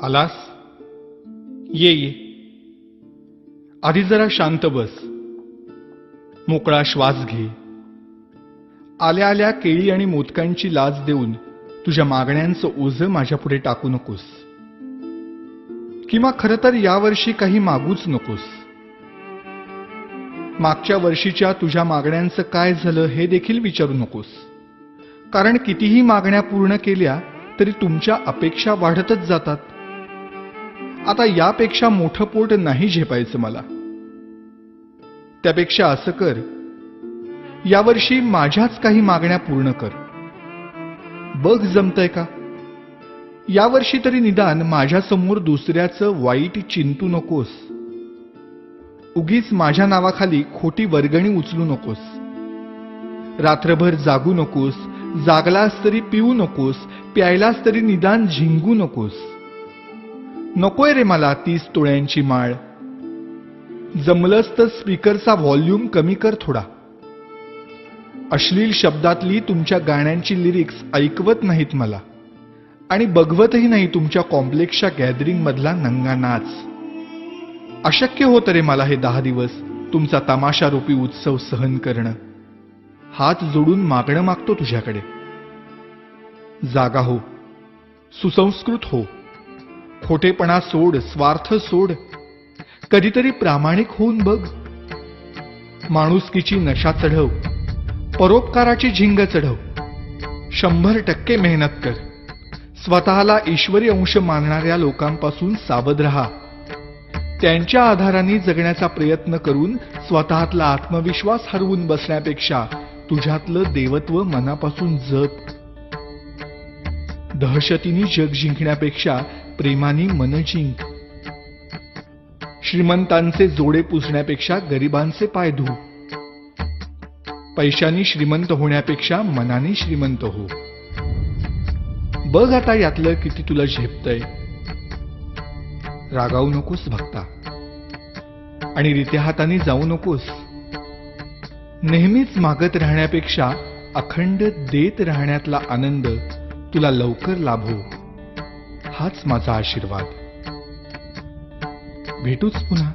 आलास? ये ये. आधी जरा शांत बस. मोकळा श्वास घे. आल्या आल्या केळी आणि मोदकांची लाच देऊन तुझ्या मागण्यांचं ओझं माझ्यापुढे टाकू नकोस. किंवा खरं तर यावर्षी काही मागूच नकोस. मागच्या वर्षीच्या तुझ्या मागण्यांचं काय झालं हे देखील विचारू नकोस. कारण कितीही मागण्या पूर्ण केल्या तरी तुमच्या अपेक्षा वाढतच जातात. आता यापेक्षा मोठं पोट नाही झेपायचं मला. त्यापेक्षा असं कर, यावर्षी माझ्याच काही मागण्या पूर्ण कर. बघ जमतंय का? यावर्षी तरी निदान माझ्यासमोर दुसऱ्याचं वाईट चिंतू नकोस. उगीच माझ्या नावाखाली खोटी वर्गणी उचलू नकोस. रात्रभर जागू नकोस. जागलास तरी पिऊ नकोस. प्यायलास तरी निदान झिंगू नकोस. नकोय रे मला 30 तोळ्यांची माळ. जमलंच तर स्पीकरचा व्हॉल्यूम कमी कर थोडा. अश्लील शब्दातली तुमच्या गाण्यांची लिरिक्स ऐकवत नाहीत मला. आणि बघवतही नाही तुमच्या कॉम्प्लेक्सच्या गॅदरिंग मधला नंगा नाच. अशक्य होतं रे मला हे 10 दिवस तुमचा तमाशारूपी उत्सव सहन करणं. हात जोडून मागणं मागतो तुझ्याकडे. जागा हो. सुसंस्कृत हो. खोटेपणा सोड. स्वार्थ सोड. कधीतरी प्रामाणिक होऊन बघ. माणुसकीची नशा चढव. परोपकाराची झिंग चढव. 100% मेहनत कर. स्वतःला ईश्वरी अंश मानणाऱ्या लोकांपासून सावध राहा. त्यांच्या आधाराने जगण्याचा प्रयत्न करून स्वतःतला आत्मविश्वास हरवून बसण्यापेक्षा तुझ्यातलं देवत्व मनापासून जप. दहशतीने जग जिंकण्यापेक्षा प्रेमाने मन जिंक. श्रीमंतांचे जोडे पुसण्यापेक्षा गरिबांचे पाय धू. पैशाने श्रीमंत होण्यापेक्षा मनाने श्रीमंत हो. बघ आता यातलं किती तुला झेपतंय. रागावू नकोस भक्ता. आणि रित्या हाताने जाऊ नकोस. नेहमीच मागत राहण्यापेक्षा अखंड देत राहण्यातला आनंद तुला लवकर लाभो. हाच माझा आशीर्वाद. भेटूच पुन्हा.